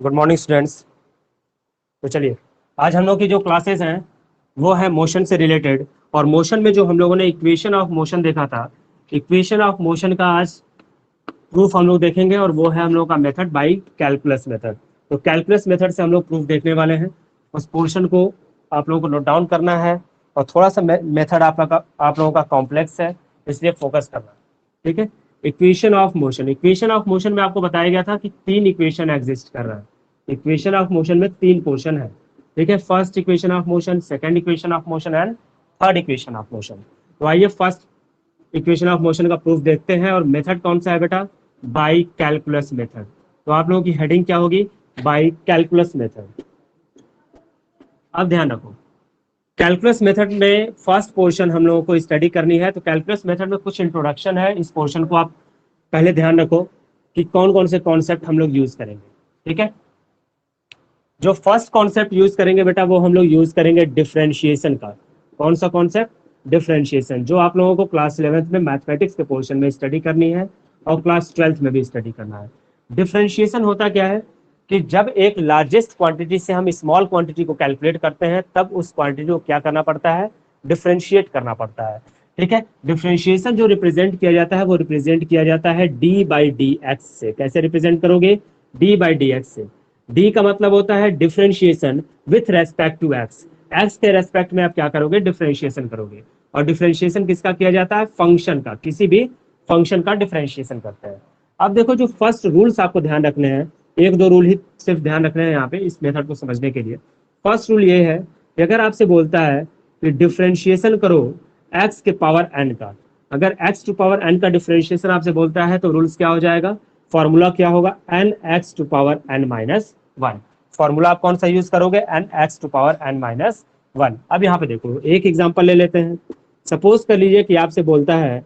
Good morning students. तो चलिए, आज हम लोग की जो क्लासेस हैं वो है मोशन से रिलेटेड। और मोशन में जो हम लोगों ने इक्वेशन ऑफ मोशन देखा था, इक्वेशन ऑफ मोशन का आज प्रूफ हम लोग देखेंगे, और वो है हम लोग का मेथड बाई कैलकुलस मेथड। तो कैलकुलस मेथड से हम लोग प्रूफ देखने वाले हैं। उस पोर्शन को आप लोगों को नोट डाउन करना है, और थोड़ा सा मेथड आप लोगों का कॉम्प्लेक्स है, इसलिए फोकस करना है। ठीक है। Equation of motion, equation of motion में आपको बताया गया था कि तीन इक्वेशन एग्जिस्ट कर रहा है। इक्वेशन ऑफ मोशन में तीन पोर्शन है। ठीक है, first equation of motion, second equation of motion and third equation of motion. तो आइए फर्स्ट इक्वेशन ऑफ मोशन का प्रूफ देखते हैं। और मेथड कौन सा है बेटा? By calculus method. तो आप लोगों की हेडिंग क्या होगी? By calculus method. अब ध्यान रखो, कैलकुलस मेथड में फर्स्ट पोर्शन हम लोगों को स्टडी करनी है। तो कैलकुलस मेथड में कुछ इंट्रोडक्शन है, इस पोर्शन को आप पहले ध्यान रखो कि कौन कौन से कॉन्सेप्ट हम लोग यूज करेंगे। ठीक है, जो फर्स्ट कॉन्सेप्ट यूज करेंगे बेटा, वो हम लोग यूज करेंगे डिफरेंशिएशन का। कौन सा कॉन्सेप्ट? डिफरेंशिएशन, जो आप लोगों को क्लास 11th में मैथमेटिक्स के पोर्शन में स्टडी करनी है, और क्लास 12th में भी स्टडी करना है। डिफरेंशिएशन होता क्या है कि जब एक लार्जेस्ट क्वांटिटी से हम स्मॉल क्वांटिटी को कैलकुलेट करते हैं, तब उस क्वांटिटी को क्या करना पड़ता है? डिफरेंशिएट करना पड़ता है। ठीक है, डिफरेंशिएशन जो रिप्रेजेंट किया जाता है वो रिप्रेजेंट किया जाता है डी बाई डी एक्स से। कैसे रिप्रेजेंट करोगे? डी बाई डी एक्स से। डी का मतलब होता है differentiation with respect to x. X के रेस्पेक्ट में आप क्या करोगे? डिफरेंशिएशन करोगे। और डिफरेंशिएशन किसका किया जाता है? फंक्शन का, किसी भी फंक्शन का डिफरेंशिएशन करते हैं। अब देखो, जो फर्स्ट रूल्स आपको ध्यान रखने हैं, एक दो रूल ही सिर्फ ध्यान रखने हैं यहाँ पे इस मेथड को समझने के लिए। फर्स्ट रूल ये है कि अगर आपसे बोलता है कि डिफरेंशिएशन करो एक्स के पावर एन का, अगर एक्स टू पावर एन का डिफरेंशिएशन आपसे बोलता है, तो रूल्स क्या हो जाएगा? फॉर्मूला क्या होगा? N x to power n minus one. Formula आप कौन सा यूज करोगे? N x to power n minus one. अब यहाँ पे देखो, एक एग्जांपल ले लेते हैं। सपोज कर लीजिए कि आपसे बोलता है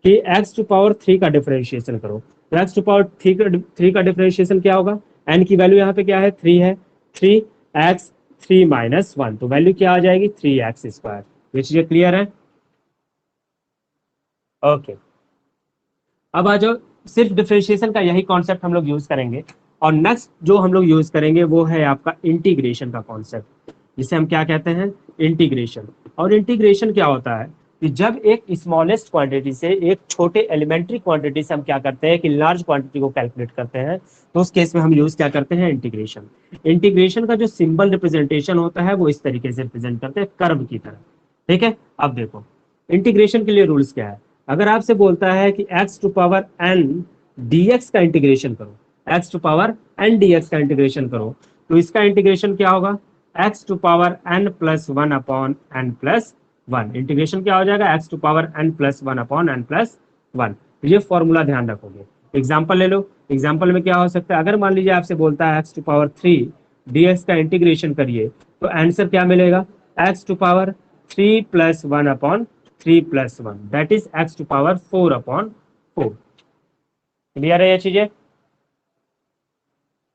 कि एक्स टू पावर थ्री का डिफरेंशिएशन करो। तो एक्स टू पावर थ्री का डिफरेंशिएशन क्या होगा? एन की वैल्यू यहाँ पे क्या है? थ्री है। Three x three minus one, तो वैल्यू क्या आ जाएगी? Three x square. ये चीजें क्लियर है? ओके, अब आ जाओ, सिर्फ डिफरेंशिएशन का यही कॉन्सेप्ट हम लोग यूज करेंगे। और नेक्स्ट जो हम लोग यूज करेंगे वो है आपका इंटीग्रेशन का कॉन्सेप्ट, जिसे हम क्या कहते हैं? इंटीग्रेशन। और इंटीग्रेशन क्या होता है कि जब एक स्मॉलेस्ट क्वांटिटी से, एक छोटे एलिमेंट्री क्वांटिटी से हम क्या करते हैं कि लार्ज क्वांटिटी को कैलकुलेट करते हैं, तो उस केस में हम यूज क्या करते हैं? इंटीग्रेशन। इंटीग्रेशन का जो सिंबल रिप्रेजेंटेशन होता है वो इस तरीके से रिप्रेजेंट करते हैं, कर्व की तरह। ठीक है, अब देखो इंटीग्रेशन के लिए रूल्स क्या है। अगर आपसे बोलता है कि x to power n dx का इंटीग्रेशन करो, x to power n dx का इंटीग्रेशन करो, तो इसका इंटीग्रेशन क्या होगा? x to power n plus one upon n plus one. Integration क्या हो जाएगा? x to power n plus one upon n plus one. ये फॉर्मूला ध्यान रखोगे। एग्जाम्पल ले लो, एग्जाम्पल में क्या हो सकता है? अगर मान लीजिए आपसे बोलता है x to power three dx का इंटीग्रेशन करिए, तो आंसर क्या मिलेगा? x to power three plus one upon three plus one, that is x to power four upon four. Clear है ये चीजें?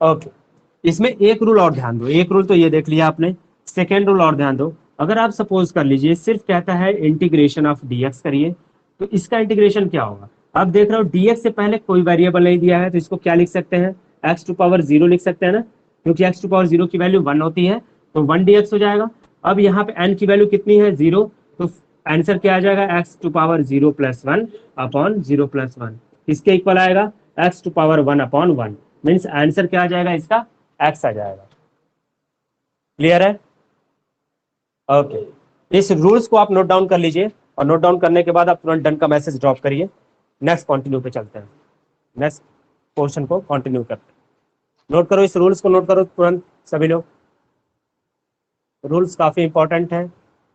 ओके, इसमें एक रूल और ध्यान दो। एक रूल तो ये देख लिया आपने, सेकेंड रूल और ध्यान दो। अगर आप सपोज कर लीजिए सिर्फ कहता है इंटीग्रेशन ऑफ डीएक्स करिए, तो इसका इंटीग्रेशन क्या होगा? अब देख रहे हो डीएक्स से पहले कोई वेरिएबल नहीं दिया है, तो इसको क्या लिख सकते हैं? एक्स टू पावर जीरो लिख सकते हैं ना, क्योंकि एक्स टू पावर जीरो की वैल्यू वन होती है, तो वन डीएक्स हो जाएगा। अब यहाँ पे एन की वैल्यू कितनी है? जीरो। तो आंसर क्या आ जाएगा? X to power zero plus one upon zero plus one. किसके इक्वल आएगा? X to power one upon one. Means answer क्या आ जाएगा इसका? एक्स आ जाएगा। क्लियर है? ओके, इस रूल्स को आप नोट डाउन कर लीजिए, और नोट डाउन करने के बाद आप तुरंत डन का मैसेज ड्रॉप करिए। नेक्स्ट कंटिन्यू पे चलते हैं, नेक्स्ट पोर्शन को कंटिन्यू करते हैं। नोट करो, इस रूल्स को नोट करो तुरंत सभी लोग। रूल्स काफी इंपॉर्टेंट है,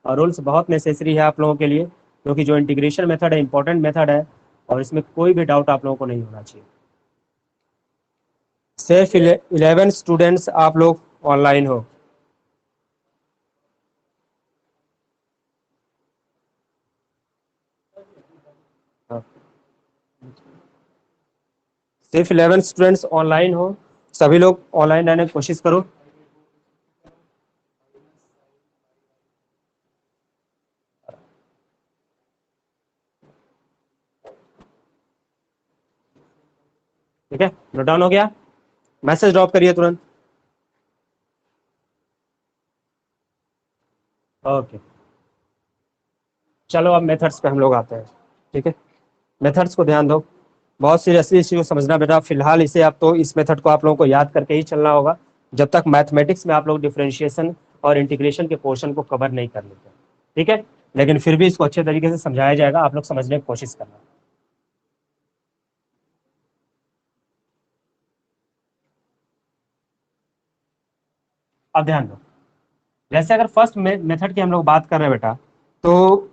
और रूल्स बहुत नेसेसरी है आप लोगों के लिए, क्योंकि जो इंटीग्रेशन मेथड है इंपॉर्टेंट मेथड है, और इसमें कोई भी डाउट आप लोगों को नहीं होना चाहिए। सिर्फ 11 स्टूडेंट्स आप लोग ऑनलाइन हो। हाँ, सिर्फ 11 स्टूडेंट्स ऑनलाइन हो, सभी लोग ऑनलाइन रहने की कोशिश करो। ठीक है, नोट डाउन हो गया? मैसेज ड्रॉप करिए तुरंत। ओके, चलो अब मेथड्स पे हम लोग आते हैं। ठीक है, मेथड्स को ध्यान दो, बहुत सीरियसली इस चीज को समझना बेटा। फिलहाल इसे आप तो इस मेथड को आप लोगों को याद करके ही चलना होगा जब तक मैथमेटिक्स में आप लोग डिफरेंशिएशन और इंटीग्रेशन के पोर्शन को कवर नहीं कर लेते। ठीक है, लेकिन फिर भी इसको अच्छे तरीके से समझाया जाएगा, आप लोग समझने की कोशिश करना। अब ध्यान दो, जैसे अगर फर्स्ट मेथड की हम लोग बात कर रहे हैं बेटा, तो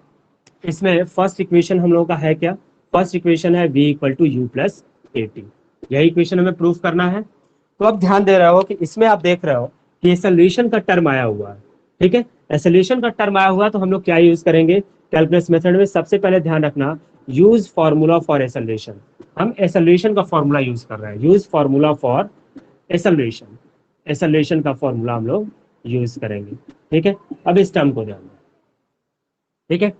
इसमें फर्स्ट इक्वेशन हम लोगों का है क्या? फर्स्ट इक्वेशन है v equal to u plus a t. यही इक्वेशन हमें प्रूफ करना है। तो अब ध्यान दे रहे हो कि इसमें आप देख रहे हो कि एक्सेलरेशन का टर्म आया हुआ है। ठीक है, एक्सेलरेशन का टर्म आया हुआ, तो हम लोग क्या यूज करेंगे कैलकुलस मेथड में? सबसे पहले ध्यान रखना, यूज फॉर्मूला फॉर एक्सेलरेशन। हम एक्सेलरेशन का फॉर्मूला यूज कर रहे हैं, use formula for acceleration. Acceleration का फॉर्मूला हम लोग यूज करेंगे। ठीक है, अब इस टर्म को ध्यान दो। ठीक है,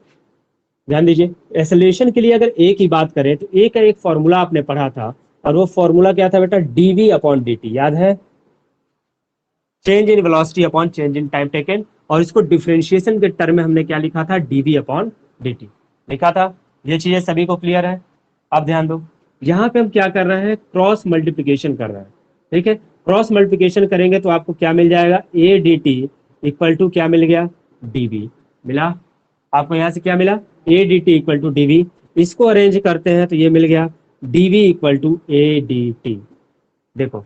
ध्यान दीजिए, एक्सेलरेशन के लिए अगर ए की बात करें तो ए का एक फॉर्मूला आपने पढ़ा था, और वो फॉर्मूला क्या था बेटा? डीवी अपॉन डी टी, याद है? Change in velocity upon change in time taken. और इसको डिफरेंशिएशन के टर्म में हमने क्या लिखा था? डीवी अपॉन डी टी लिखा था। ये चीजें सभी को क्लियर है? अब ध्यान दो, यहाँ पे हम क्या कर रहे हैं? क्रॉस मल्टीप्लीकेशन कर रहे हैं। ठीक है, क्रॉस मल्टीप्लीकेशन करेंगे तो आपको क्या मिल जाएगा? A d t equal to क्या मिल गया? डीवी मिला। आपको यहाँ से क्या मिला? A d t equal to dv. इसको अरेंज करते हैं तो ये मिल गया dv equal to a d t. देखो,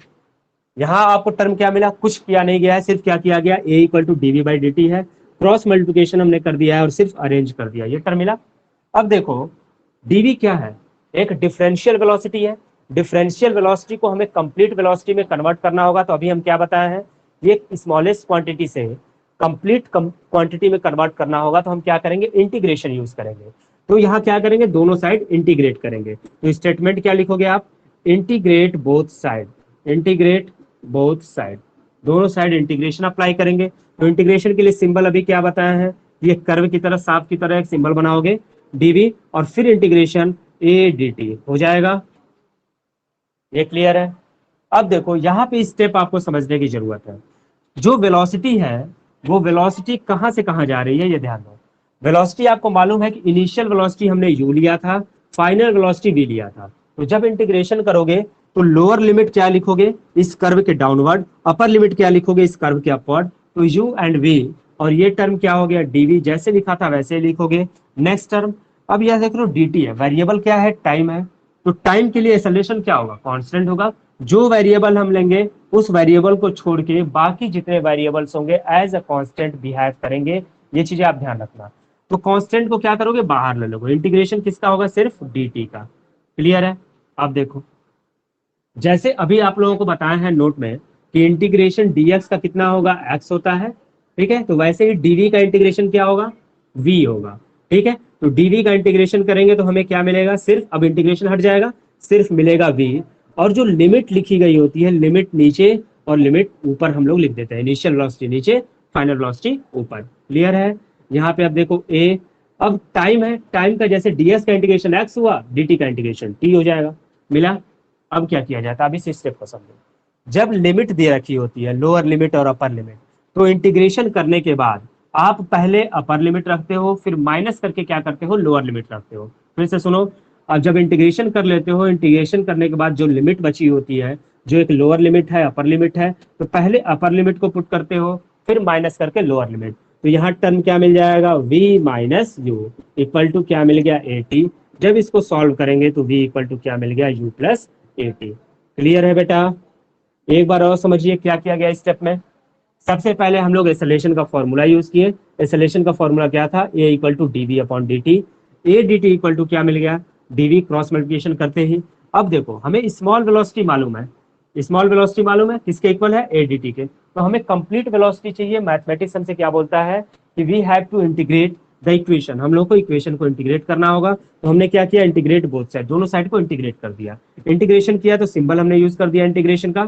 यहाँ आपको टर्म क्या मिला? कुछ किया नहीं गया है, सिर्फ क्या किया गया? A equal to dv by d t है, क्रॉस मल्टीप्लिकेशन हमने कर दिया है और सिर्फ अरेंज कर दिया, ये टर्म मिला। अब देखो, डीवी क्या है? एक डिफरेंशियल वेलोसिटी है। डिफरेंशियल वेलोसिटी को हमें कंप्लीट वेलोसिटी में कन्वर्ट करना होगा, तो अभी हम क्या बताए हैं? ये स्मॉलेस्ट क्वांटिटी से कंप्लीट क्वांटिटी में कन्वर्ट करना होगा, तो हम क्या करेंगे? इंटीग्रेशन यूज करेंगे। तो यहाँ क्या करेंगे? दोनों साइड इंटीग्रेट करेंगे। तो स्टेटमेंट क्या लिखोगे आप? Integrate both side. Integrate both side, दोनों साइड इंटीग्रेशन अप्लाई करेंगे। तो इंटीग्रेशन के लिए सिंबल अभी क्या बताया है? ये कर्व की तरह, सांप की तरह एक सिंबल बनाओगे डीवी, और फिर इंटीग्रेशन ए डी टी हो जाएगा। ये क्लियर है? अब देखो, यहाँ पे स्टेप आपको समझने की जरूरत है। जो वेलोसिटी है वो वेलोसिटी कहाँ से कहाँ जा रही है, ये ध्यान दो। वेलोसिटी आपको मालूम है कि इनिशियल वेलोसिटी हमने यू लिया था, फाइनल वेलोसिटी वी लिया था। तो जब इंटीग्रेशन करोगे तो लोअर लिमिट क्या लिखोगे? इस कर्व के डाउनवर्ड। अपर लिमिट क्या लिखोगे? इस कर्व के अपवर्ड। तो यू एंड वी, और ये टर्म क्या हो गया? डीवी। जैसे लिखा था वैसे लिखोगे। नेक्स्ट टर्म, अब यह देख लो, dt है, वेरिएबल क्या है? टाइम है। तो टाइम के लिए एक्सेलरेशन क्या होगा? कांस्टेंट होगा। जो वेरिएबल हम लेंगे उस वेरिएबल को छोड़ के बाकी जितने वेरिएबल्स होंगे एज अ कांस्टेंट बिहेव करेंगे। ये चीजें आप ध्यान रखना। तो कांस्टेंट को क्या करोगे? बाहर ले लोगे। इंटीग्रेशन किसका होगा? सिर्फ dt का। क्लियर है? अब देखो, जैसे अभी आप लोगों को बताया है नोट में कि इंटीग्रेशन dx का कितना होगा? x होता है। ठीक है, तो वैसे ही dv का इंटीग्रेशन क्या होगा? v होगा। ठीक है, तो dv का इंटीग्रेशन करेंगे तो हमें क्या मिलेगा? सिर्फ, अब इंटीग्रेशन हट जाएगा, सिर्फ मिलेगा v। और जो लिमिट लिखी गई होती है, लिमिट नीचे और लिमिट ऊपर हम लोग लिख देते हैं। इनिशियल वेलोसिटी नीचे, फाइनल वेलोसिटी ऊपर। क्लियर है? यहाँ पे अब देखो a, अब टाइम है, टाइम का जैसे ds का इंटीग्रेशन x हुआ, dt का इंटीग्रेशन t हो जाएगा। मिला? अब क्या किया जाता है? अब इस स्टेप को समझो। जब लिमिट दे रखी होती है, लोअर लिमिट और अपर लिमिट, तो इंटीग्रेशन करने के बाद आप पहले अपर लिमिट रखते हो, फिर माइनस करके क्या करते हो? लोअर लिमिट रखते हो। फिर से सुनो, अब जब इंटीग्रेशन कर लेते हो, इंटीग्रेशन करने के बाद जो लिमिट बची होती है, जो एक लोअर लिमिट है, अपर लिमिट है, तो पहले अपर लिमिट को पुट करते हो, फिर माइनस करके लोअर लिमिट। तो यहाँ टर्म क्या मिल जाएगा? v minus u equal to क्या मिल गया? A t. जब इसको सॉल्व करेंगे तो v इक्वल टू क्या मिल गया? u plus a T. Clear है बेटा? एक बार और समझिए क्या किया गया स्टेप में। सबसे पहले हम लोग एक्सेलरेशन का फॉर्मूला यूज किए। एक्सेलरेशन का फॉर्मूला क्या था? a equal to d v upon d t. A d t equal to क्या मिल गया? डीवी, क्रॉस मल्टीप्लिकेशन करते ही। अब देखो, हमें स्मॉल वेलोसिटी मालूम है। स्मॉल वेलोसिटी मालूम है, किसके इक्वल है? ए डी टी के। तो हमें कंप्लीट वेलोसिटी चाहिए। मैथमेटिक्स हमसे क्या बोलता है कि we have to integrate the equation. हम लोग को इक्वेशन को इंटीग्रेट करना होगा। तो हमने क्या किया? इंटीग्रेट बोथ साइड, दोनों साइड को इंटीग्रेट कर दिया। इंटीग्रेशन किया तो सिंबल हमने यूज कर दिया इंटीग्रेशन का।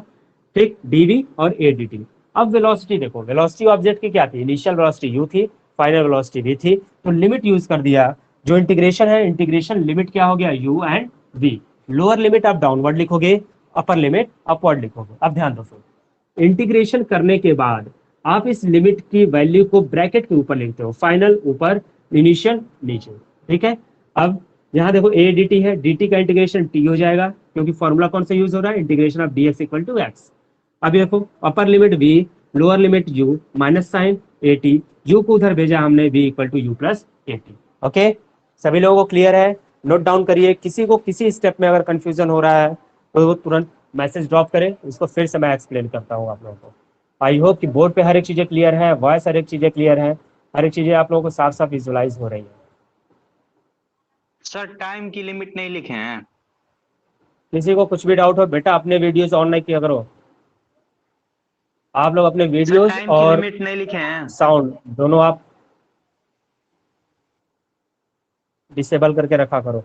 ठीक, डीवी और ए डी टी। अब वेलोसिटी देखो, वेलोसिटी ऑब्जेक्ट की क्या थी? इनिशियल वेलोसिटी यू थी, फाइनल वेलोसिटी वी थी। तो लिमिट यूज कर दिया। जो इंटीग्रेशन है, इंटीग्रेशन लिमिट क्या हो गया? U and v. Lower limit आप डाउनवर्ड लिखोगे, अपर लिमिट अपवर्ड लिखोगे। अब ध्यान दो, इंटीग्रेशन करने के बाद आप इस लिमिट की वैल्यू को ब्रैकेट के ऊपर लिखते हो, फाइनल ऊपर, इनिशियल नीचे, ठीक है। अब यहाँ देखो ए डी टी है, डी टी का इंटीग्रेशन टी हो जाएगा, क्योंकि फॉर्मूला कौन सा यूज हो रहा है, integration of d x equal to x. अब देखो upper limit v, lower limit u, minus sign a t, u को उधर भेजा हमने, v equal to u plus a t. Okay, सभी लोगों को क्लियर है? नोट डाउन करिए, किसी को किसी स्टेप में अगर कंफ्यूजन हो रहा है तो वो तुरंत मैसेज ड्रॉप करें, उसको फिर से मैं एक्सप्लेन करता हूँ आप लोगों को। आई होप कि बोर्ड पे हर एक चीजें क्लियर है, वॉइस हर एक चीजें क्लियर है, हर एक चीजें आप लोगों को साफ साफ विजुअलाइज हो रही है। सर टाइम की लिमिट नहीं लिखे हैं। किसी को कुछ भी डाउट हो बेटा, अपने वीडियोस ऑन नहीं किया करो, आप लोग अपने वीडियोस टाइम की और लिमिट नहीं लिखे हैं। साउंड दोनों आप डिसेबल करके रखा करो।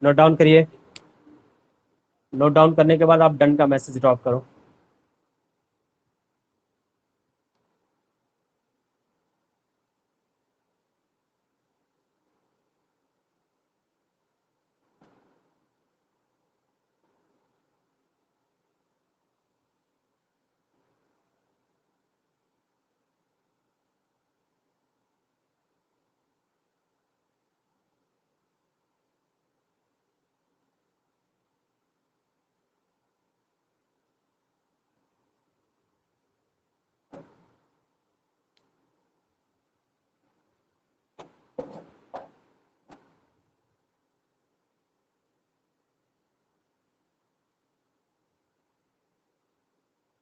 नोट डाउन करिए, नोट डाउन करने के बाद आप डन का मैसेज ड्रॉप करो।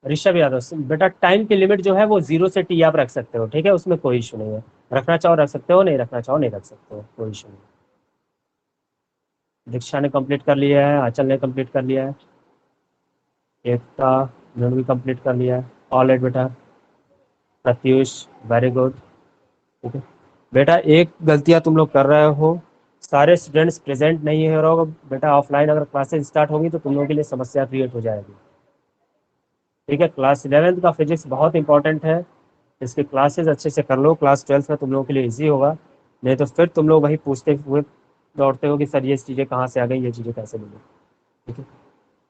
ऋषभ यादव बेटा, टाइम की लिमिट जो है वो 0 से टी आप रख सकते हो, ठीक है, उसमें कोई इशू नहीं है। रखना चाहो रख सकते हो, नहीं रखना चाहो नहीं रख सकते हो, कोई इशू नहीं। दीक्षा ने कंप्लीट कर लिया है, आंचल ने कंप्लीट कर लिया है, एकता ने भी कंप्लीट कर लिया है। ऑल राइट बेटा, प्रत्युष वेरी गुड, ठीक है बेटा। एक गलतियां तुम लोग कर रहे हो, सारे स्टूडेंट्स प्रेजेंट नहीं हो रहा होगा बेटा, ऑफलाइन अगर क्लासेस स्टार्ट होंगी तो तुम लोगों के लिए समस्या क्रिएट हो जाएगी, ठीक है। क्लास 11th का फिजिक्स बहुत इंपॉर्टेंट है, इसके क्लासेस अच्छे से कर लो, क्लास 12th में तुम लोगों के लिए इजी होगा, नहीं तो फिर तुम लोग वही पूछते हुए दौड़ते हो कि सर ये चीज़ें कहाँ से आ गई, ये चीज़ें कैसे मिली, ठीक है।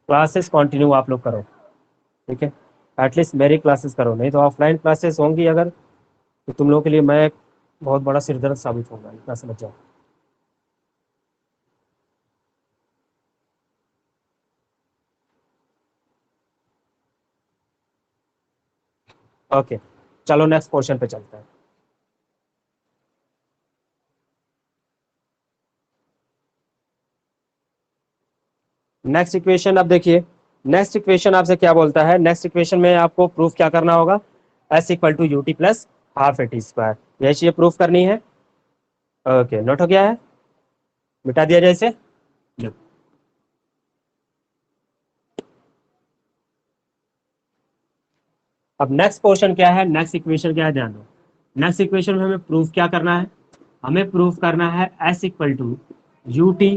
क्लासेस कंटिन्यू आप लोग करो, ठीक है, एटलीस्ट मेरी क्लासेस करो, नहीं तो ऑफलाइन क्लासेस होंगी अगर, तो तुम लोगों के लिए मैं बहुत बड़ा सिरदर्द साबित होगा, इतना समझ जाओ। ओके, चलो नेक्स्ट पोर्शन पे चलते हैं। नेक्स्ट इक्वेशन, अब देखिए नेक्स्ट इक्वेशन आपसे क्या बोलता है, नेक्स्ट इक्वेशन में आपको प्रूफ क्या करना होगा, s equal to u t plus half a t square, यही चीजें प्रूफ करनी है। ओके, नोट हो गया है, मिटा दिया जाए इसे। अब नेक्स्ट पोर्शन क्या है, नेक्स्ट इक्वेशन क्या है, ध्यान दो। नेक्स्ट इक्वेशन में हमें प्रूफ क्या करना है, हमें प्रूफ करना है s equal to u t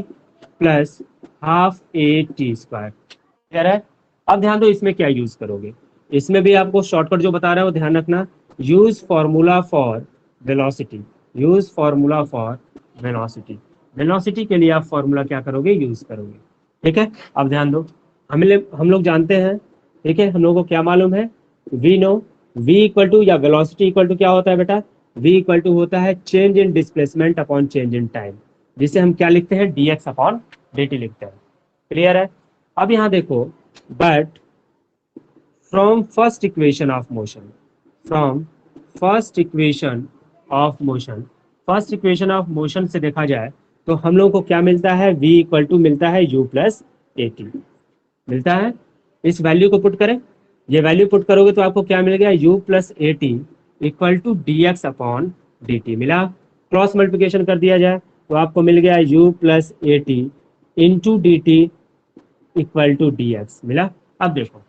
plus half a t square, clear है। अब ध्यान दो इसमें क्या यूज करोगे, इसमें भी आपको शॉर्टकट जो बता रहा है वो ध्यान रखना, use formula for velocity, use formula for velocity, velocity के लिए आप फॉर्मूला क्या करोगे, यूज करोगे, ठीक है। अब ध्यान दो, हम लोग जानते हैं, ठीक है, हम लोगों को क्या मालूम है, we know, v equal to या वेलोसिटी इक्वल टू क्या होता है बेटा, वी इक्वल टू होता है change in displacement upon change in time, जिसे हम क्या लिखते हैं, dx अपॉन dt लिखते हैं, क्लियर है। अब यहां देखो, but from first equation of motion, from first equation of motion, first equation of motion से देखा जाए तो हम लोग को क्या मिलता है, v इक्वल टू मिलता है u प्लस ए टी मिलता है। इस वैल्यू को पुट करें, ये वैल्यू पुट करोगे तो आपको क्या मिल गया, u plus a t equal to d x upon d t मिला। क्रॉस मल्टीप्लिकेशन कर दिया जाए तो आपको मिल गया u plus a t into d t equal to d x मिला। अब देखो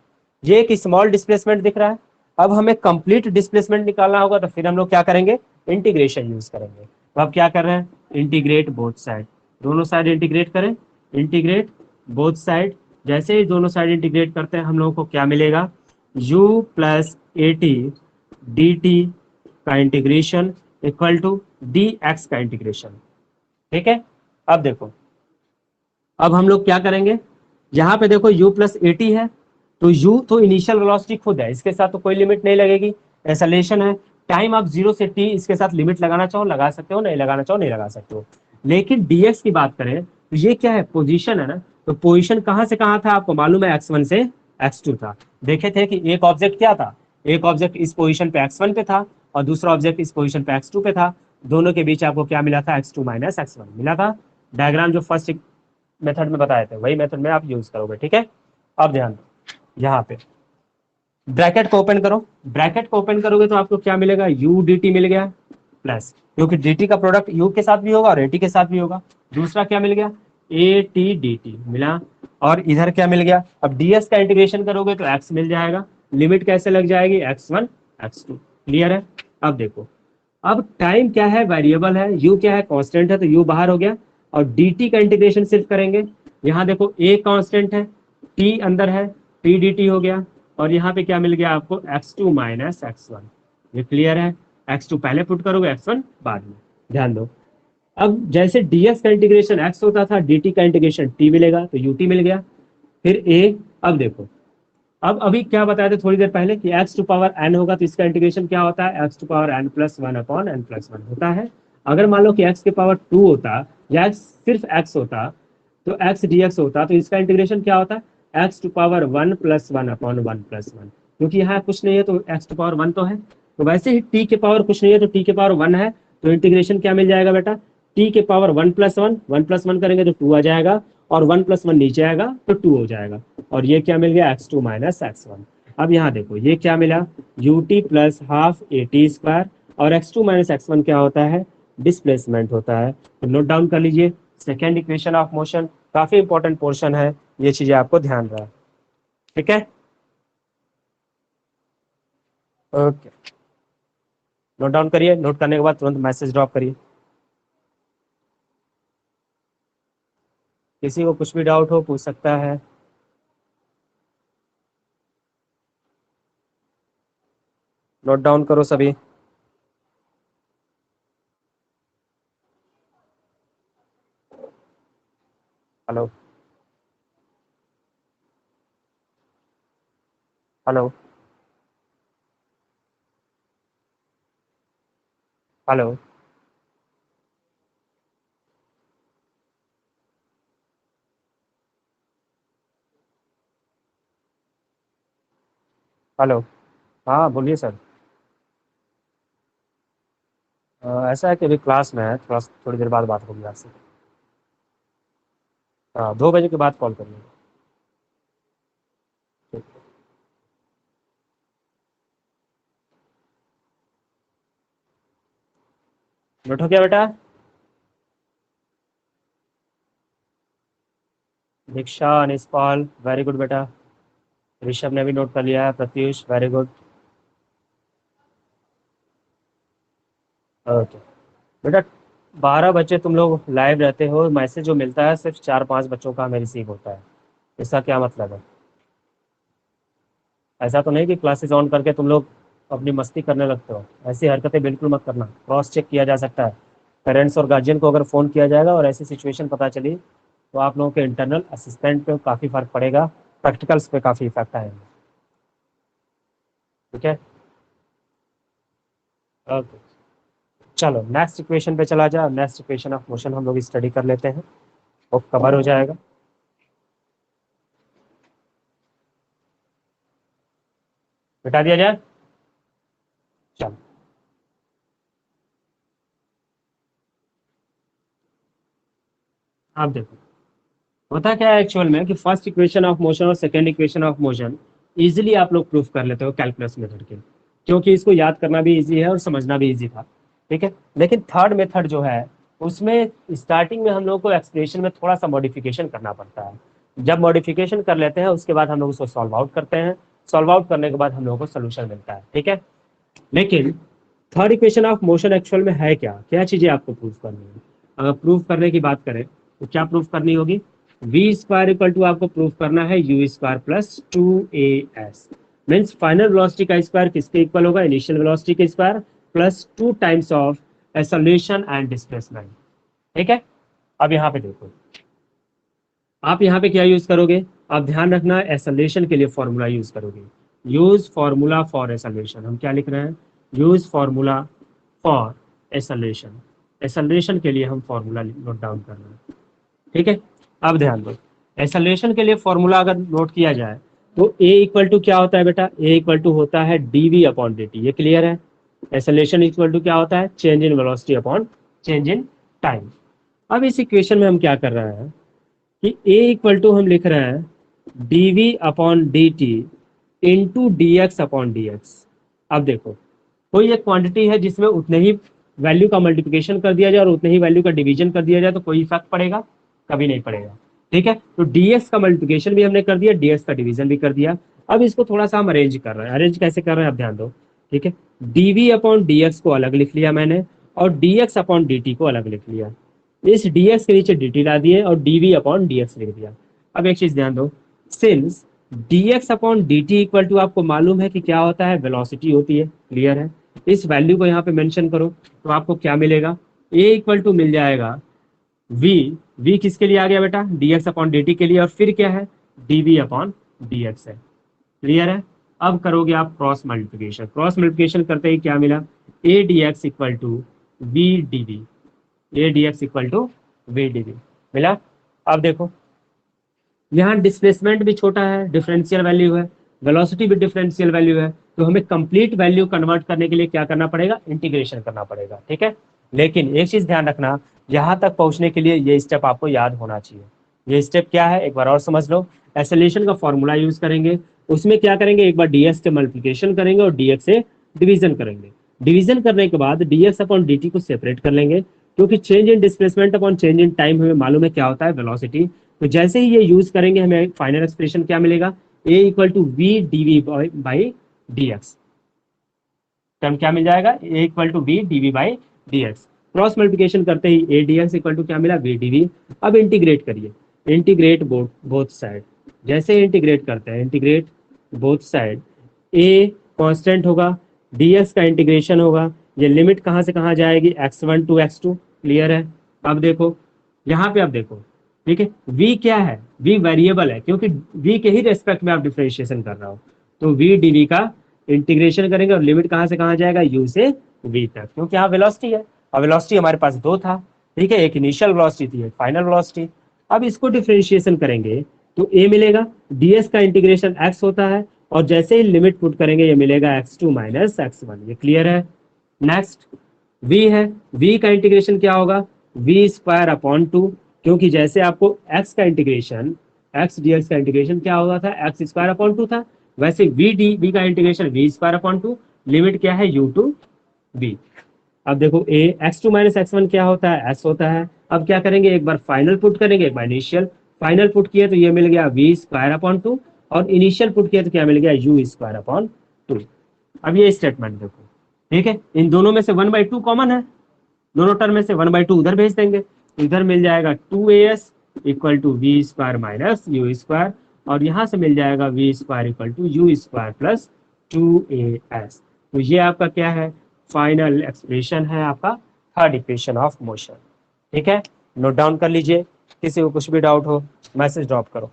ये एक स्मॉल डिस्प्लेसमेंट दिख रहा है, अब हमें कंप्लीट डिस्प्लेसमेंट निकालना होगा तो फिर हम लोग क्या करेंगे, इंटीग्रेशन यूज करेंगे। तो अब क्या कर रहे हैं, इंटीग्रेट बोथ साइड, दोनों साइड इंटीग्रेट करें, इंटीग्रेट बोथ साइड, जैसे ही दोनों साइड इंटीग्रेट करते हैं हम लोगों को क्या मिलेगा, u plus a t d t का integration equal to d x का इंटीग्रेशन, ठीक है। अब देखो अब हम लोग क्या करेंगे, यहाँ पे देखो u प्लस एटी है, तो u तो इनिशियल वेलोसिटी खुद है, इसके साथ तो कोई लिमिट नहीं लगेगी, एक्सेलरेशन है। टाइम आप 0 से t, इसके साथ लिमिट लगाना चाहो लगा सकते हो, नहीं लगाना चाहो नहीं लगा सकते हो। लेकिन dx की बात करें तो ये क्या है, पोजीशन है ना, तो पोजीशन कहाँ से कहाँ था आपको मालूम है, x1 से x2 था। देखे थे कि एक ऑब्जेक्ट क्या था, एक ऑब्जेक्ट इस पोजीशन पे x1 पे था और दूसरा ऑब्जेक्ट इस पोजीशन पे x2 पे था, दोनों के बीच आपको क्या मिला था, x2 माइनस x1 मिला था। डायग्राम जो फर्स्ट मेथड में बताए थे वही मेथड में आप यूज करोगे, ठीक है। अब ध्यान दो, यहाँ पे ब्रैकेट को ओपन करो, ब्रैकेट को ओपन करोगे तो आपको क्या मिलेगा, यू डी टी मिल गया प्लस, क्योंकि dt का प्रोडक्ट u के साथ भी होगा और at के साथ भी होगा। दूसरा क्या मिल गया, at dt मिला, और इधर क्या मिल गया, अब ds का इंटीग्रेशन करोगे तो x मिल जाएगा, लिमिट कैसे लग जाएगी, x1 x2, क्लियर है। अब देखो, अब टाइम क्या है, वेरिएबल है, u क्या है, कांस्टेंट है, तो u बाहर हो गया, और dt का इंटीग्रेशन सिर्फ करेंगे, यहाँ देखो a कांस्टेंट है, t अंदर है, t dt हो गया, और यहाँ पे क्या मिल गया आपको, x2 माइनस x1, ये क्लियर है। x2 पहले पुट करोगे, x1 बाद में, ध्यान दो। अब जैसे ds का इंटीग्रेशन x होता था, dt का इंटीग्रेशन t मिलेगा, तो ut मिल गया, फिर a। अब देखो, अब अभी क्या बताया था थोड़ी देर पहले कि x टू पावर n होगा, तो इसका इंटीग्रेशन क्या होता है, x to power n plus one upon n plus one होता है। अगर मान लो कि x के पावर 2 होता या x सिर्फ x होता, तो x dx होता, तो इसका इंटीग्रेशन क्या होता है, x to power 1 plus one upon one plus one, क्योंकि यहाँ कुछ नहीं है तो x टू पावर 1 तो है, तो वैसे ही t के पावर कुछ नहीं है तो t के पावर 1 है, तो इंटीग्रेशन क्या मिल जाएगा बेटा, t के पावर 1 प्लस वन करेंगे तो 2 आ जाएगा, और 1 प्लस वन नीचे आएगा तो 2 हो जाएगा, और ये क्या मिल गया, x2 माइनस x1। अब यहाँ देखो ये क्या मिला, ut plus half at square, और x2 माइनस x1 क्या होता है, डिस्प्लेसमेंट होता है, तो नोट डाउन कर लीजिए। सेकेंड इक्वेशन ऑफ मोशन काफी इंपॉर्टेंट पोर्शन है, ये चीजें आपको ध्यान रहा, ठीक है। ओके, नोट डाउन करिए, नोट करने के बाद तुरंत मैसेज ड्रॉप करिए। किसी को कुछ भी डाउट हो पूछ सकता है। नोट डाउन करो सभी। हेलो हेलो हेलो हेलो, हाँ बोलिए सर। ऐसा है कि अभी क्लास में है, थोड़ा थोड़ी देर बाद बात होगी आपसे। हाँ, 2 बजे के बाद कॉल करिए। ठीक। नोट हो गया बेटा, दीक्षा अनिस्पाल वेरी गुड बेटा, ऋषभ ने भी नोट कर लिया है, प्रत्युष वेरी गुड। ओके बेटा, 12 बच्चे तुम लोग लाइव रहते हो, मैसेज जो मिलता है सिर्फ 4-5 बच्चों का हमें रिसीव होता है, इसका क्या मतलब है, ऐसा तो नहीं कि क्लासेस ऑन करके तुम लोग अपनी मस्ती करने लगते हो, ऐसी हरकतें बिल्कुल मत करना, क्रॉस चेक किया जा सकता है। पेरेंट्स और गार्जियन को अगर फ़ोन किया जाएगा और ऐसी सिचुएशन पता चली तो आप लोगों के इंटरनल असिस्टेंट पे काफ़ी फर्क पड़ेगा, प्रैक्टिकल्स पे काफ़ी इफेक्ट आएंगे, ठीक है। ओके, चलो नेक्स्ट इक्वेशन पे चला जाए, नेक्स्ट इक्वेशन ऑफ मोशन हम लोग स्टडी कर लेते हैं, वो कवर हो जाएगा। मिटा दिया जाए, चलो आप देखो, होता क्या है एक्चुअल में कि फर्स्ट इक्वेशन ऑफ मोशन और second equation of motion easily आप लोग प्रूफ कर लेते हो कैलकुलस मेथड के, क्योंकि इसको याद करना भी इजी है और समझना भी इजी था, ठीक है। लेकिन थर्ड मेथड जो है उसमें स्टार्टिंग में हम लोग को एक्सप्रेशन में थोड़ा सा मॉडिफिकेशन करना पड़ता है, जब मॉडिफिकेशन कर लेते हैं उसके बाद हम लोग उसको सॉल्व आउट करते हैं, सॉल्व आउट करने के बाद हम लोगों को सोल्यूशन मिलता है, ठीक है। लेकिन third equation of motion actual में है क्या, क्या चीजें आपको प्रूफ करनी है, अगर प्रूफ करने की बात करें तो क्या प्रूफ करनी होगी, वी स्क्वायर इक्वल टू आपको प्रूफ करना है you square plus 2as, means final velocity का स्क्वायर किसके इक्वल होगा, इनिशियल वेलोसिटी के square plus 2 times of acceleration and displacement, ठीक है। अब यहाँ पे देखो, आप यहाँ पे क्या यूज करोगे, आप ध्यान रखना एक्सेलरेशन के लिए फॉर्मूला यूज करोगे। यूज फॉर्मूला फॉर एक्सेलरेशन, हम क्या लिख रहे हैं, use formula for acceleration. Acceleration के लिए हम फॉर्मूला नोट डाउन कर रहे हैं, ठीक है। अब ध्यान दो, एक्सेलरेशन के लिए फॉर्मूला अगर नोट किया जाए तो ए इक्वल टू क्या होता है बेटा, ए इक्वल टू होता है डीवी अपॉन डी टी, ये क्लियर है। एक्सेलरेशन इक्वल टू क्या होता है, change in velocity upon change in time. अब इस इक्वेशन में हम क्या कर रहे हैं कि ए इक्वल टू हम लिख रहे हैं dv upon d t into d x upon d x. अब देखो, कोई एक क्वांटिटी है जिसमें उतने ही वैल्यू का मल्टीप्लिकेशन कर दिया जाए और उतने ही वैल्यू का डिवीजन कर दिया जाए तो कोई इफेक्ट पड़ेगा, कभी नहीं पड़ेगा, ठीक है। तो डीएक्स का मल्टीप्लिकेशन भी हमने कर दिया, डीएक्स का डिवीजन भी कर दिया। अब इसको थोड़ा सा हम अरेंज कर रहे हैं, अरेंज कैसे कर रहे हैं अब ध्यान दो, ठीक है। डीवी अपॉन डीएक्स को अलग लिख लिया मैंने, और डीएक्स अपॉन डी को अलग लिख लिया। इस dx के नीचे dt ला दिए और dv अपॉन dx लिख दिया। अब एक चीज ध्यान दो, since dx upon dt equal to आपको मालूम है कि क्या होता है, वेलोसिटी होती है, क्लियर है। इस वैल्यू को यहाँ पे मेंशन करो तो आपको क्या मिलेगा, a इक्वल टू मिल जाएगा v। v किसके लिए आ गया बेटा, dx अपॉन dt के लिए, और फिर क्या है, dv अपॉन dx है, क्लियर है। अब करोगे आप क्रॉस मल्टीप्लिकेशन, क्रॉस मल्टीप्लिकेशन करते ही क्या मिला, a dx equal to v dv, a d x equal to v d b मिला। अब देखो, यहाँ डिस्प्लेसमेंट भी छोटा है, डिफरेंशियल वैल्यू है, वेलोसिटी भी डिफरेंशियल वैल्यू है, तो हमें कंप्लीट वैल्यू कन्वर्ट करने के लिए क्या करना पड़ेगा, इंटीग्रेशन करना पड़ेगा, ठीक है। लेकिन एक चीज ध्यान रखना, यहाँ तक पहुंचने के लिए ये स्टेप आपको याद होना चाहिए। ये स्टेप क्या है एक बार और समझ लो, एक्सेलरेशन का फॉर्मूला यूज करेंगे, उसमें क्या करेंगे, एक बार डीएक्स से मल्टीप्लिकेशन करेंगे और डीएक्स से डिवीजन करेंगे। डिवीजन करने के बाद डीएक्स अपॉन डी को सेपरेट कर लेंगे, क्योंकि change in displacement upon change in time हमें मालूम है क्या होता है, वेलोसिटी। तो जैसे ही ये यूज करेंगे हमें फाइनल एक्सप्रेशन क्या मिलेगा, a equal to v dv by d x. Term क्या मिल जाएगा, a equal to v dv by d x. Cross multiplication करते ही a d x equal to क्या मिला, वी डीवी। अब इंटीग्रेट करिए, इंटीग्रेट बोथ साइड। जैसे इंटीग्रेट करते हैं, integrate both side, a constant होगा, डीएक्स का इंटीग्रेशन होगा, ये लिमिट कहाँ से कहाँ जाएगी, x1 टू x2, क्लियर है। अब देखो यहाँ पे, अब देखो, ठीक है, v क्या है, v वेरिएबल है, क्योंकि v के ही रेस्पेक्ट में आप डिफरेंशिएशन कर रहा हो, तो v dv का इंटीग्रेशन करेंगे और लिमिट कहाँ से कहाँ जाएगा, u से v तक, क्योंकि यहाँ वेलोसिटी है और वेलोसिटी हमारे पास दो था, ठीक है, एक इनिशियल वेलोसिटी थी, एक फाइनल वेलोसिटी। अब इसको डिफरेंशिएशन करेंगे तो a मिलेगा, ds का इंटीग्रेशन x होता है, और जैसे ही लिमिट पुट करेंगे ये मिलेगा x2 माइनस x1, ये क्लियर है। नेक्स्ट v है, v का इंटीग्रेशन क्या होगा, v स्क्वायर अपॉन टू, क्योंकि जैसे आपको x का इंटीग्रेशन, x dx का इंटीग्रेशन क्या होता था, x स्क्वायर अपॉन टू था, वैसे v का integration v square upon two, limit क्या है u टू v। अब देखो a x2 माइनस x1 क्या होता है, s होता है। अब क्या करेंगे, एक बार फाइनल पुट करेंगे, एक बार इनिशियल। फाइनल पुट किया तो ये मिल गया v स्क्वायर अपॉन टू, और इनिशियल पुट किया तो क्या मिल गया, u स्क्वायर अपॉन टू। अब ये स्टेटमेंट देखो, ठीक है, इन दोनों में से 1/2 कॉमन है, दोनों टर्म में से 1/2 उधर भेज देंगे, तो इधर मिल जाएगा 2as equal to v square minus u square, और यहां से मिल जाएगा v square equal to u square plus 2as। तो ये आपका क्या है, फाइनल एक्सप्रेशन है आपका थर्ड इक्वेशन ऑफ मोशन, ठीक है। नोट डाउन कर लीजिए, किसी को कुछ भी डाउट हो मैसेज ड्रॉप करो।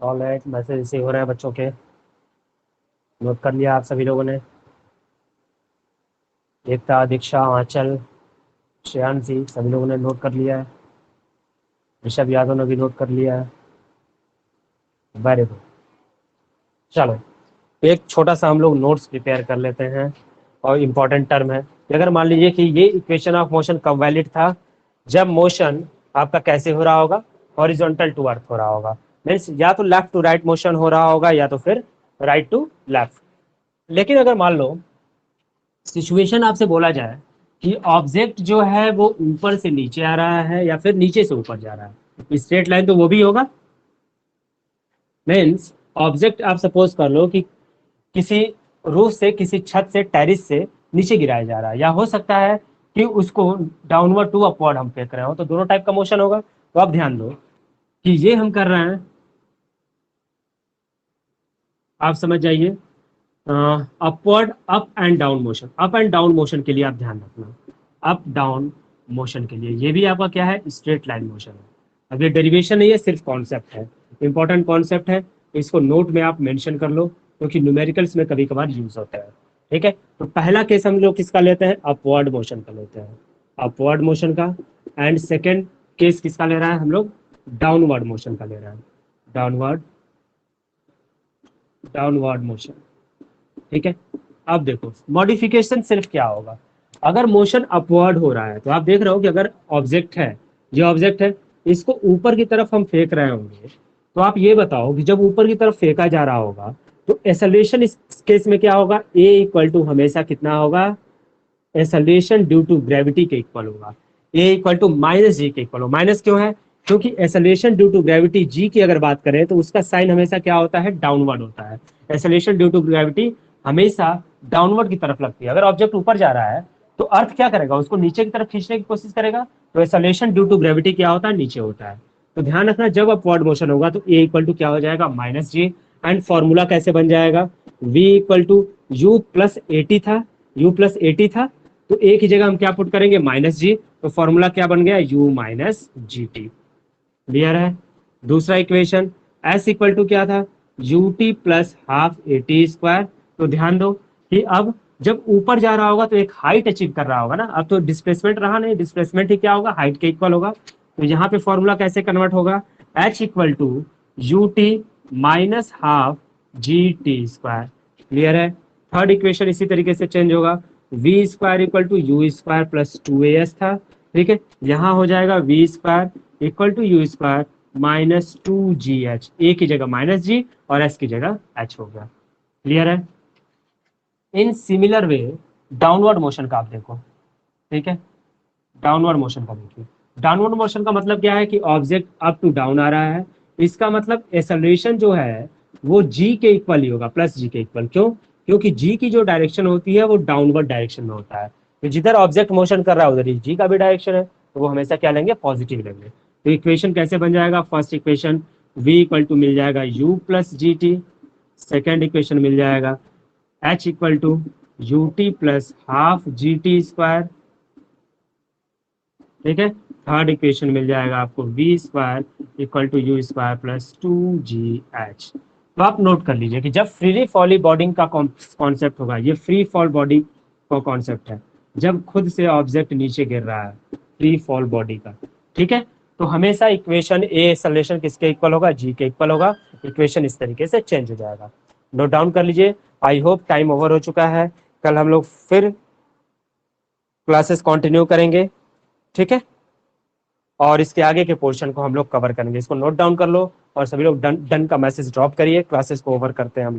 ऑलराइट, मैसेज रिसीव हो रहा है बच्चों के, नोट कर लिया आप सभी लोगों ने। एकता, दीक्षा, आंचल, श्रेयांशी, सभी लोगों ने नोट कर लिया है। ऋषभ यादव ने भी नोट कर लिया है। Very good. चलो एक छोटा सा हम लोग नोट्स प्रिपेयर कर लेते हैं और इम्पोर्टेंट टर्म है कि अगर मान लीजिए कि ये इक्वेशन ऑफ मोशन कब वैलिड था, जब मोशन आपका कैसे हो रहा होगा, हॉरिजॉन्टल टू अर्थ हो रहा होगा, मीन्स या तो लेफ्ट टू राइट मोशन हो रहा होगा या तो फिर राइट टू लेफ्ट। लेकिन अगर मान लो सिचुएशन आपसे बोला जाए कि ऑब्जेक्ट जो है वो ऊपर से नीचे आ रहा है या फिर नीचे से ऊपर जा रहा है, स्ट्रेट लाइन तो वो भी होगा। मीन्स ऑब्जेक्ट आप सपोज कर लो कि किसी रूफ से, किसी छत से, टेरिस से नीचे गिराया जा रहा है, या हो सकता है कि उसको डाउनवर्ड टू अपवर्ड हम फेंक रहे हो, तो दोनों टाइप का मोशन होगा। तो आप ध्यान दो कि ये हम कर रहे हैं, आप समझ जाइए, upward up and down motion. Up and down motion के लिए आप ध्यान रखना, अप डाउन मोशन के लिए ये भी आपका क्या है, स्ट्रेट लाइन मोशन है। अब ये डेरिवेशन नहीं है, सिर्फ कॉन्सेप्ट है, इंपॉर्टेंट कॉन्सेप्ट है, इसको नोट में आप मेंशन कर लो क्योंकि न्यूमेरिकल्स में कभी कभार यूज होता है। ठीक है, तो पहला केस हम लोग किसका लेते हैं, अपवर्ड मोशन का लेते हैं, अपवर्ड मोशन का। एंड सेकेंड केस किसका ले रहा है हम लोग, डाउनवर्ड मोशन का ले रहा है, डाउनवर्ड डाउनवर्ड मोशन। ठीक है, अब देखो मॉडिफिकेशन सिर्फ क्या होगा, अगर मोशन अपवर्ड हो रहा है तो आप देख रहे हो कि अगर ऑब्जेक्ट है, ये ऑब्जेक्ट है, इसको ऊपर की तरफ हम फेंक रहे होंगे, तो आप ये बताओ कि जब ऊपर की तरफ फेंका जा रहा होगा तो एक्सेलरेशन इस केस में क्या होगा, ए इक्वल टू हमेशा कितना होगा, एक्सेलरेशन ड्यू टू ग्रेविटी के इक्वल होगा, ए इक्वल टू माइनस जी के इक्वल हो। माइनस क्यों है, क्योंकि acceleration due to gravity G की अगर बात करें तो उसका साइन हमेशा क्या होता है, डाउनवर्ड होता है। एक्सेलरेशन ड्यू टू ग्रेविटी हमेशा डाउनवर्ड की तरफ लगती है। अगर ऑब्जेक्ट ऊपर जा रहा है तो अर्थ क्या करेगा, उसको नीचे की तरफ खींचने की कोशिश करेगा, तो एक्सेलरेशन ड्यू टू ग्रेविटी क्या होता है, नीचे होता है। तो ध्यान रखना जब अपवर्ड मोशन होगा तो ए इक्वल टू क्या हो जाएगा, माइनस जी। एंड फॉर्मूला कैसे बन जाएगा, v equal to u plus a t था, u प्लस एटी था, तो ए की जगह हम क्या पुट करेंगे, माइनस जी, तो फॉर्मूला क्या बन गया, u minus G T. Clear है। दूसरा इक्वेशन s इक्वल टू क्या था, you t plus half a t square. तो ध्यान दो कि अब जब ऊपर जा रहा होगा तो एक हाइट अचीव कर रहा होगा ना, अब तो डिस्प्लेसमेंट रहा नहीं, डिस्प्लेसमेंट ही क्या होगा, हाइट के इक्वल होगा। तो यहाँ पे फॉर्मूला कैसे कन्वर्ट होगा, h equal to u t minus half g t square. Clear है। थर्ड इक्वेशन इसी तरीके से चेंज होगा, v square equal to u square plus two a s था। ठीक है, यहाँ हो जाएगा v square equal to u square minus two g h, a की जगह माइनस जी और एस की जगह एच हो गया। क्लियर है। In similar way downward motion का आप देखो, ठीक है, डाउनवर्ड मोशन का देखिए। डाउनवर्ड मोशन का मतलब क्या है कि ऑब्जेक्ट अप टू डाउन आ रहा है, इसका मतलब एक्सेलरेशन जो है वो जी के इक्वल ही होगा, प्लस जी के इक्वल। क्यों, क्योंकि जी की जो डायरेक्शन होती है वो डाउनवर्ड डायरेक्शन में होता है, तो जिधर ऑब्जेक्ट मोशन कर रहा है उधर ही जी का भी डायरेक्शन है, तो वो हमेशा क्या लेंगे, पॉजिटिव लेंगे। तो इक्वेशन कैसे बन जाएगा, first equation v equal to मिल जाएगा u plus g t, second equation मिल जाएगा h equal to u t plus half g t square. ठीक है, थर्ड इक्वेशन मिल जाएगा आपको v square equal to u square plus two g h. तो आप नोट कर लीजिए कि जब फ्री फॉली बॉडी का कॉन्सेप्ट होगा, ये फ्री फॉल बॉडी का कॉन्सेप्ट है, जब खुद से ऑब्जेक्ट नीचे गिर रहा है, फ्री फॉल बॉडी का। ठीक है, तो हमेशा इक्वेशन ए एक्सेलरेशन किसके इक्वल होगा, जी के इक्वल होगा। इक्वेशन इस तरीके से चेंज हो जाएगा, नोट डाउन कर लीजिए। आई होप टाइम ओवर हो चुका है, कल हम लोग फिर क्लासेस कंटिन्यू करेंगे। ठीक है, और इसके आगे के पोर्शन को हम लोग कवर करेंगे, इसको नोट डाउन कर लो और सभी लोग डन का मैसेज ड्रॉप करिए, क्लासेस को ओवर करते हैं हम लोग।